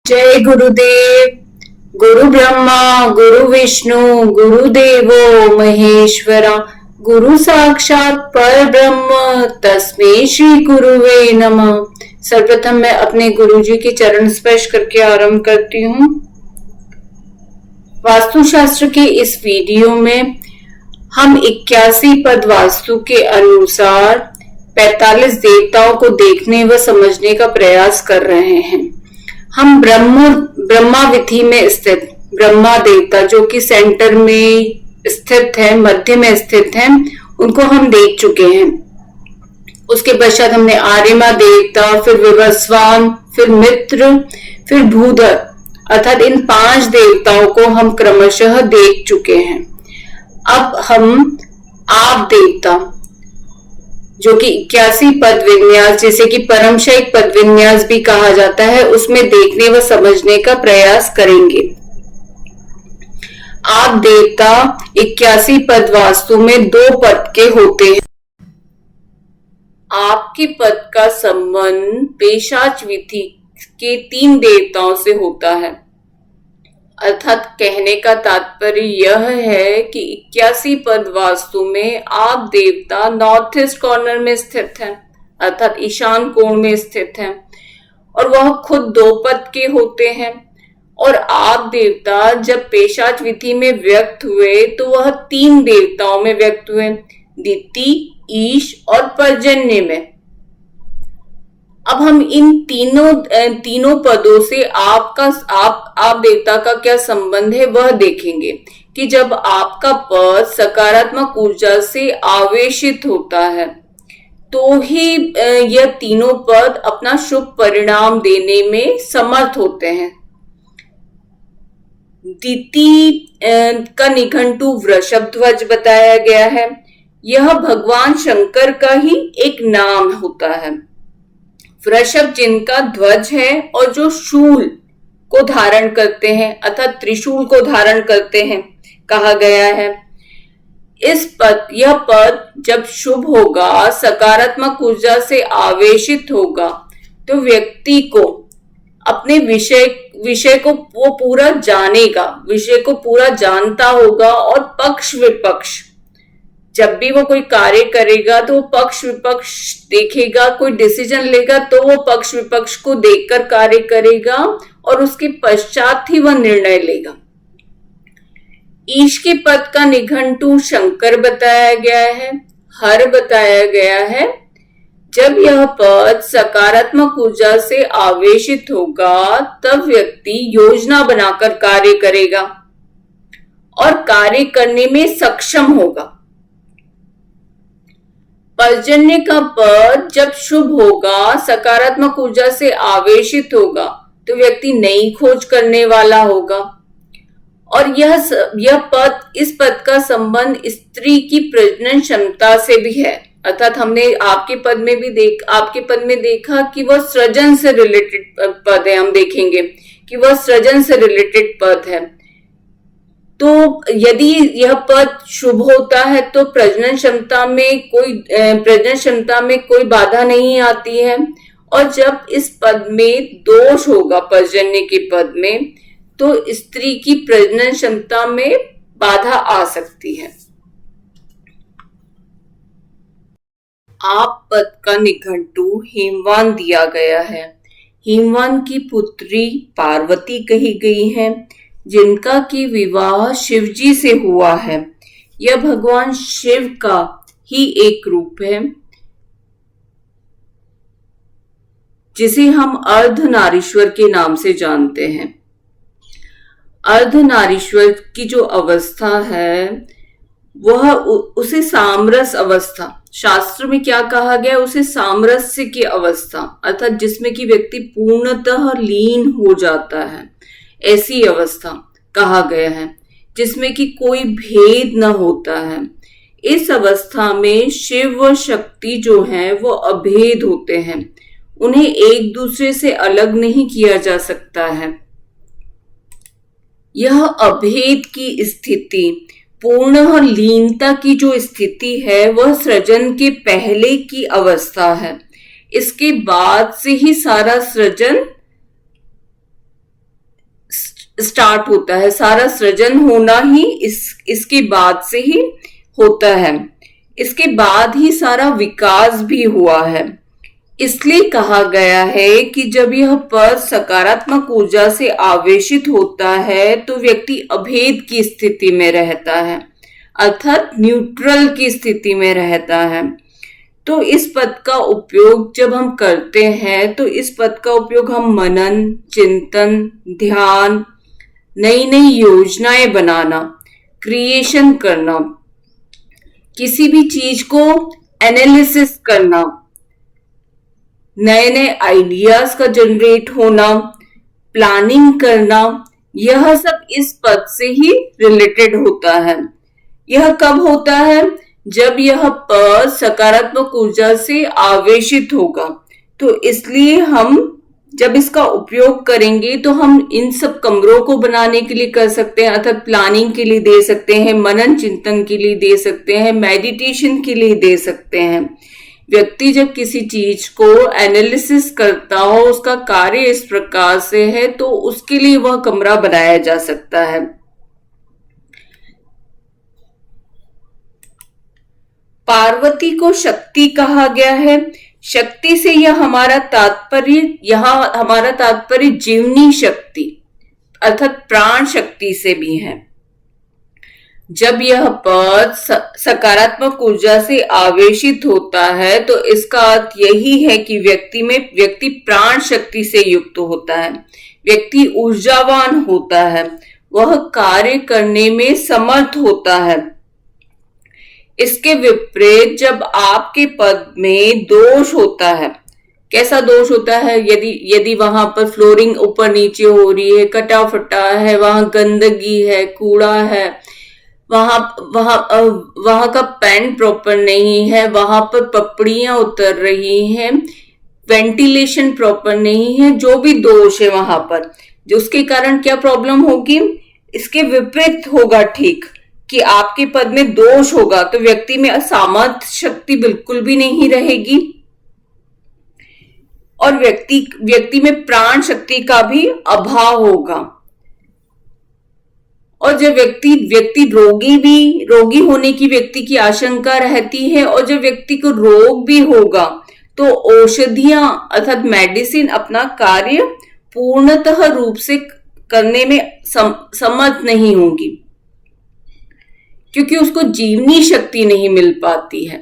जय गुरुदेव। गुरु ब्रह्मा गुरु विष्णु गुरुदेवो महेश्वरा, गुरु साक्षात पर ब्रह्म तस्मै श्री गुरुवे नमः। सर्वप्रथम मैं अपने गुरुजी के चरण स्पर्श करके आरंभ करती हूँ। वास्तुशास्त्र के इस वीडियो में हम 81 पद वास्तु के अनुसार 45 देवताओं को देखने व समझने का प्रयास कर रहे हैं। हम ब्रह्मा विधि में स्थित ब्रह्मा देवता जो कि सेंटर में स्थित है, मध्य में स्थित है, उनको हम देख चुके हैं। उसके पश्चात हमने आर्यमा देवता, फिर विवस्वान, फिर मित्र, फिर भूधर अर्थात इन 5 देवताओं को हम क्रमशः देख चुके हैं। अब हम आप देवता जो कि 81 पद विन्यास, जिसे कि परमशैक पद विन्यास भी कहा जाता है, उसमें देखने व समझने का प्रयास करेंगे। आप देवता 81 पद वास्तु में 2 पद के होते हैं। आपके पद का संबंध पेशाच विधि के 3 देवताओं से होता है। अर्थात कहने का तात्पर्य यह है कि 81 पद वास्तु में आप देवता नॉर्थ ईस्ट कॉर्नर में स्थित है, अर्थात ईशान कोण में स्थित है, और वह खुद 2 पद के होते हैं। और आप देवता जब पेशाच विधि में व्यक्त हुए तो वह 3 देवताओं में व्यक्त हुए, दिति, ईश और पर्जन्य में। अब हम इन तीनों पदों से आप देवता का क्या संबंध है वह देखेंगे कि जब आपका पद सकारात्मक ऊर्जा से आवेशित होता है तो ही यह तीनों पद अपना शुभ परिणाम देने में समर्थ होते हैं। दिति का निघंटु वृषभ ध्वज बताया गया है। यह भगवान शंकर का ही एक नाम होता है। वृषभ जिनका ध्वज है और जो शूल को धारण करते हैं अर्थात त्रिशूल को धारण करते हैं, कहा गया है। यह पद जब शुभ होगा, सकारात्मक ऊर्जा से आवेशित होगा, तो व्यक्ति को अपने विषय को वो पूरा जानेगा, विषय को पूरा जानता होगा, और पक्ष विपक्ष जब भी वो कोई कार्य करेगा तो वो पक्ष विपक्ष देखेगा, कोई डिसीजन लेगा तो वो पक्ष विपक्ष को देखकर कार्य करेगा और उसके पश्चात ही वह निर्णय लेगा। ईश के पद का निघंटु शंकर बताया गया है, हर बताया गया है। जब यह पद सकारात्मक ऊर्जा से आवेशित होगा तब व्यक्ति योजना बनाकर कार्य करेगा और कार्य करने में सक्षम होगा। पर्जन्य का पद जब शुभ होगा, सकारात्मक ऊर्जा से आवेशित होगा, तो व्यक्ति नई खोज करने वाला होगा। और इस पद का संबंध स्त्री की प्रजनन क्षमता से भी है। अर्थात हमने आपके पद में देखा कि वह सृजन से रिलेटेड पद है। हम देखेंगे कि वह सृजन से रिलेटेड पद है। तो यदि यह पद शुभ होता है तो प्रजनन क्षमता में कोई बाधा नहीं आती है। और जब इस पद में दोष होगा पर्जन्य के पद में, तो स्त्री की प्रजनन क्षमता में बाधा आ सकती है। आप पद का निघंटु हेमवान दिया गया है। हेमवान की पुत्री पार्वती कही गई है, जिनका की विवाह शिवजी से हुआ है। यह भगवान शिव का ही एक रूप है, जिसे हम अर्धनारीश्वर के नाम से जानते हैं। अर्धनारीश्वर की जो अवस्था है वह उसे सामरस अवस्था, शास्त्र में क्या कहा गया, उसे सामरस्य की अवस्था, अर्थात जिसमें कि व्यक्ति पूर्णतः लीन हो जाता है, ऐसी अवस्था कहा गया है, जिसमें कि कोई भेद न होता है। इस अवस्था में शिव व शक्ति जो है वो अभेद होते हैं, उन्हें एक दूसरे से अलग नहीं किया जा सकता है। यह अभेद की स्थिति, पूर्ण लीनता की जो स्थिति है, वह सृजन के पहले की अवस्था है। इसके बाद से ही सारा सृजन स्टार्ट होता है, सारा सृजन होना ही इसके बाद से ही होता है, इसके बाद ही सारा विकास भी हुआ है। इसलिए कहा गया है कि जब यह पद सकारात्मक ऊर्जा से आवेशित होता है तो व्यक्ति अभेद की स्थिति में रहता है, अर्थात न्यूट्रल की स्थिति में रहता है। तो इस पद का उपयोग जब हम करते हैं तो इस पद का उपयोग हम मनन, चिंतन, ध्यान, नई नई योजनाएं बनाना, क्रिएशन करना, किसी भी चीज को एनालिसिस करना, नए नए आइडियाज का जनरेट होना, प्लानिंग करना, यह सब इस पद से ही रिलेटेड होता है। यह कब होता है? जब यह पद सकारात्मक ऊर्जा से आवेशित होगा। तो इसलिए हम जब इसका उपयोग करेंगे तो हम इन सब कमरों को बनाने के लिए कर सकते हैं, अर्थात प्लानिंग के लिए दे सकते हैं, मनन चिंतन के लिए दे सकते हैं, मेडिटेशन के लिए दे सकते हैं। व्यक्ति जब किसी चीज को एनालिसिस करता हो, उसका कार्य इस प्रकार से है, तो उसके लिए वह कमरा बनाया जा सकता है। पार्वती को शक्ति कहा गया है। शक्ति से यह हमारा तात्पर्य जीवनी शक्ति अर्थात प्राण शक्ति से भी है। जब यह पद सकारात्मक ऊर्जा से आवेशित होता है तो इसका अर्थ यही है कि व्यक्ति प्राण शक्ति से युक्त होता है, व्यक्ति ऊर्जावान होता है, वह कार्य करने में समर्थ होता है। इसके विपरीत जब आपके पद में दोष होता है, कैसा दोष होता है? यदि वहां पर फ्लोरिंग ऊपर नीचे हो रही है, कटा फटा है, वहां गंदगी है, कूड़ा है, वहां का पेन प्रॉपर नहीं है, वहां पर पपड़ियां उतर रही हैं, वेंटिलेशन प्रॉपर नहीं है, जो भी दोष है वहां पर, जो उसके कारण क्या प्रॉब्लम होगी? इसके विपरीत होगा, ठीक, कि आपके पद में दोष होगा तो व्यक्ति में असामर्थ्य शक्ति बिल्कुल भी नहीं रहेगी और व्यक्ति में प्राण शक्ति का भी अभाव होगा। और जब व्यक्ति रोगी होने की व्यक्ति की आशंका रहती है, और जब व्यक्ति को रोग भी होगा तो औषधियां अर्थात मेडिसिन अपना कार्य पूर्णतः रूप से करने में समर्थ नहीं होगी, क्योंकि उसको जीवनी शक्ति नहीं मिल पाती है।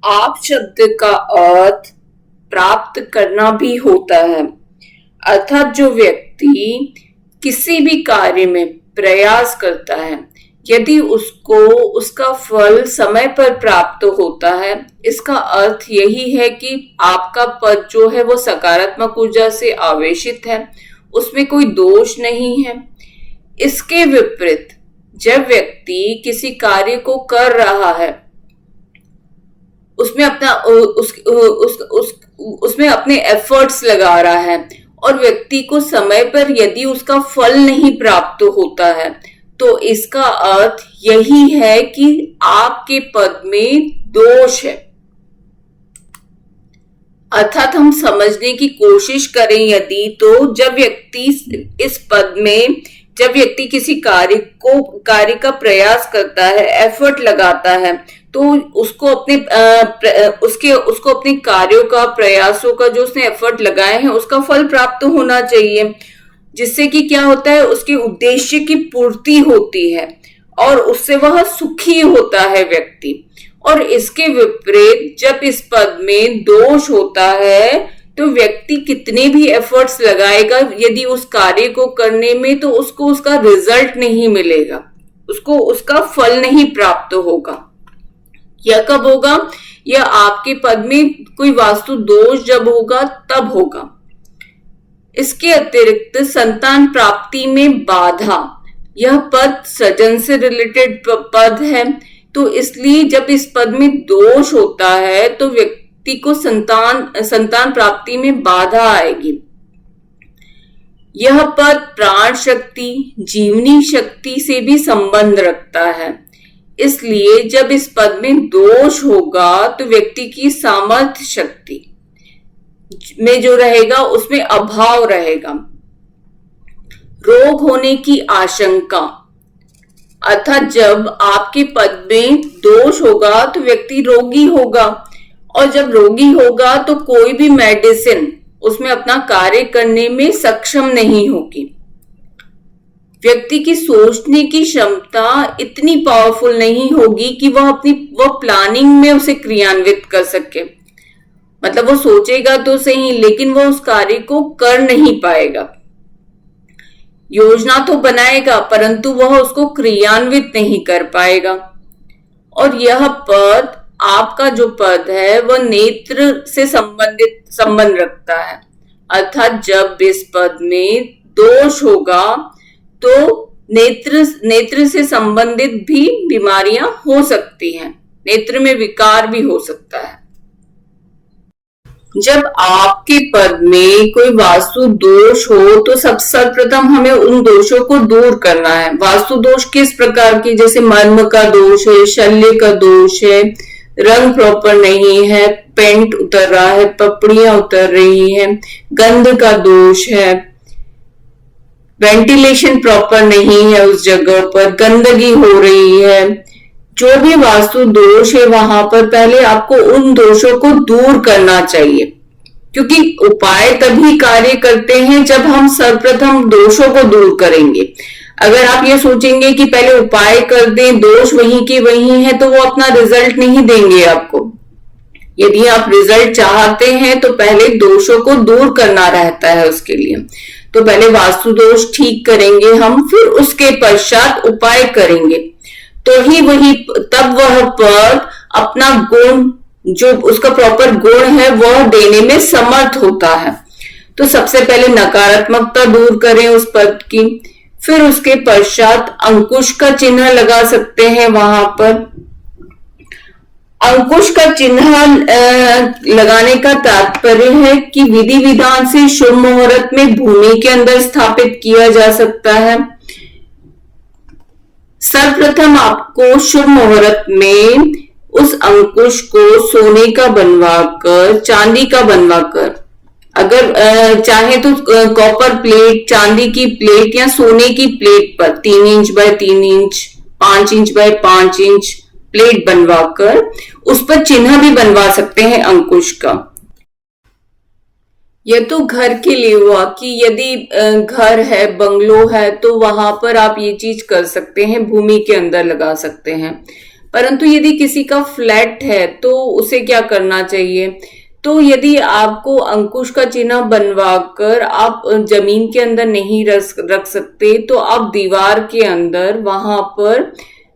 आप शब्द का अर्थ प्राप्त करना भी होता है, अर्थात जो व्यक्ति किसी भी कार्य में प्रयास करता है, यदि उसको उसका फल समय पर प्राप्त होता है, इसका अर्थ यही है कि आपका पद जो है वो सकारात्मक ऊर्जा से आवेशित है, उसमें कोई दोष नहीं है। इसके विपरीत जब व्यक्ति किसी कार्य को कर रहा है, उसमें अपने एफर्ट्स लगा रहा है और व्यक्ति को समय पर यदि उसका फल नहीं प्राप्त होता है, तो इसका अर्थ यही है कि आपके पद में दोष है। अर्थात हम समझने की कोशिश करें यदि, तो जब व्यक्ति किसी कार्य का प्रयास करता है, एफर्ट लगाता है, तो उसको अपने कार्यों का, प्रयासों का, जो उसने एफर्ट लगाए हैं, उसका फल प्राप्त होना चाहिए, जिससे कि क्या होता है, उसके उद्देश्य की पूर्ति होती है और उससे वह सुखी होता है व्यक्ति। और इसके विपरीत जब इस पद में दोष होता है तो व्यक्ति कितने भी एफर्ट्स लगाएगा, यदि उस कार्य को करने में, तो उसको उसका रिजल्ट नहीं मिलेगा, उसको उसका फल नहीं प्राप्त होगा। यह कब होगा? यह आपके पद में कोई वास्तु दोष जब होगा तब होगा। इसके अतिरिक्त संतान प्राप्ति में बाधा, यह पद सृजन से रिलेटेड पद है, तो इसलिए जब इस पद में दोष होता है तो व्यक्ति को संतान प्राप्ति में बाधा आएगी। यह पद प्राण शक्ति, जीवनी शक्ति से भी संबंध रखता है, इसलिए जब इस पद में दोष होगा तो व्यक्ति की सामर्थ्य शक्ति, में जो रहेगा उसमें अभाव रहेगा। रोग होने की आशंका, अर्थात जब आपके पद में दोष होगा तो व्यक्ति रोगी होगा, और जब रोगी होगा तो कोई भी मेडिसिन उसमें अपना कार्य करने में सक्षम नहीं होगी। व्यक्ति की सोचने की क्षमता इतनी पावरफुल नहीं होगी कि वह प्लानिंग में उसे क्रियान्वित कर सके। मतलब वो सोचेगा तो सही, लेकिन वो उस कार्य को कर नहीं पाएगा। योजना तो बनाएगा परंतु वह उसको क्रियान्वित नहीं कर पाएगा। और यह पद, आपका जो पद है, वह नेत्र से संबंध रखता है। अर्थात जब इस पद में दोष होगा तो नेत्र से संबंधित भी बीमारियां हो सकती हैं, नेत्र में विकार भी हो सकता है। जब आपके पद में कोई वास्तु दोष हो तो सर्वप्रथम हमें उन दोषों को दूर करना है। वास्तु दोष किस प्रकार के, जैसे मर्म का दोष है, शल्य का दोष है, रंग प्रॉपर नहीं है, पेंट उतर रहा है, पपड़ियां उतर रही है, गंध का दोष है, वेंटिलेशन प्रॉपर नहीं है उस जगह पर, गंदगी हो रही है, जो भी वास्तु दोष है वहां पर पहले आपको उन दोषों को दूर करना चाहिए। क्योंकि उपाय तभी कार्य करते हैं जब हम सर्वप्रथम दोषों को दूर करेंगे। अगर आप ये सोचेंगे कि पहले उपाय कर दें, दोष वहीं के वहीं है, तो वो अपना रिजल्ट नहीं देंगे आपको। यदि आप रिजल्ट चाहते हैं तो पहले दोषों को दूर करना रहता है। उसके लिए तो पहले वास्तु दोष ठीक करेंगे हम, फिर उसके पश्चात उपाय करेंगे, तो ही तब वह पद अपना गुण, जो उसका प्रॉपर गुण है, वह देने में समर्थ होता है। तो सबसे पहले नकारात्मकता दूर करें उस पद की, फिर उसके पश्चात अंकुश का चिन्ह लगा सकते हैं। वहां पर अंकुश का चिन्ह लगाने का तात्पर्य है कि विधि विधान से शुभ मुहूर्त में भूमि के अंदर स्थापित किया जा सकता है। सर्वप्रथम आपको शुभ मुहूर्त में उस अंकुश को सोने का बनवाकर, चांदी का बनवाकर, अगर चाहे तो कॉपर प्लेट, चांदी की प्लेट या सोने की प्लेट पर 3 inch by 3 inch, 5 inch by 5 inch plate बनवाकर उस पर चिन्ह भी बनवा सकते हैं अंकुश का। यह तो घर के लिए हुआ कि यदि घर है, बंगलो है, तो वहां पर आप ये चीज कर सकते हैं, भूमि के अंदर लगा सकते हैं। परंतु यदि किसी का फ्लैट है तो उसे क्या करना चाहिए? तो यदि आपको अंकुश का चिन्ह बनवाकर आप जमीन के अंदर नहीं रख सकते, तो आप दीवार के अंदर वहां पर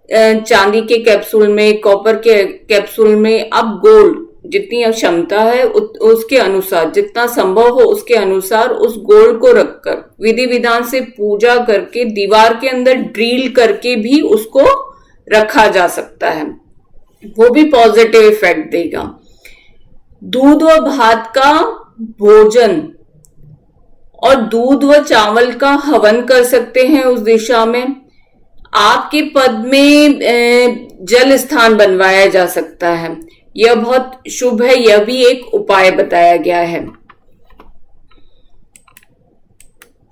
चांदी के कैप्सूल में, कॉपर के कैप्सूल में आप गोल्ड, जितनी क्षमता है उसके अनुसार, जितना संभव हो उसके अनुसार उस गोल्ड को रखकर विधि विधान से पूजा करके दीवार के अंदर ड्रिल करके भी उसको रखा जा सकता है। वो भी पॉजिटिव इफेक्ट देगा। दूध व भात का भोजन और दूध व चावल का हवन कर सकते हैं उस दिशा में। आपके पद में जल स्थान बनवाया जा सकता है, यह बहुत शुभ है, यह भी एक उपाय बताया गया है।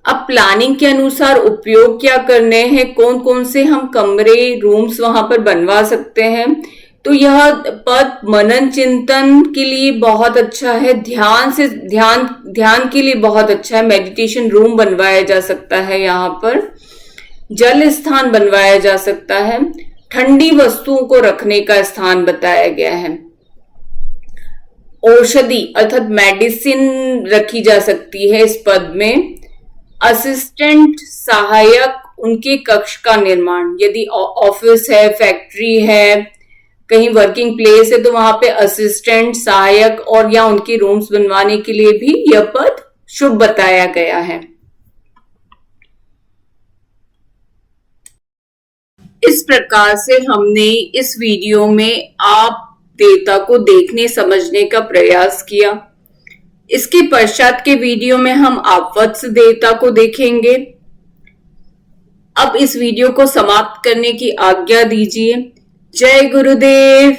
अब प्लानिंग के अनुसार उपयोग क्या करने हैं, कौन कौन से हम कमरे, रूम्स वहां पर बनवा सकते हैं। तो यह पद मनन चिंतन के लिए बहुत अच्छा है, ध्यान के लिए बहुत अच्छा है। मेडिटेशन रूम बनवाया जा सकता है, यहाँ पर जल स्थान बनवाया जा सकता है, ठंडी वस्तुओं को रखने का स्थान बताया गया है। औषधि अर्थात मेडिसिन रखी जा सकती है इस पद में। असिस्टेंट, सहायक, उनके कक्ष का निर्माण, यदि ऑफिस है, फैक्ट्री है, कहीं वर्किंग प्लेस है, तो वहां पे असिस्टेंट, सहायक और या उनकी रूम्स बनवाने के लिए भी यह पद शुभ बताया गया है। इस प्रकार से हमने इस वीडियो में आप देवता को देखने समझने का प्रयास किया। इसके पश्चात के वीडियो में हम आपवत्स देवता को देखेंगे। अब इस वीडियो को समाप्त करने की आज्ञा दीजिए। जय गुरुदेव।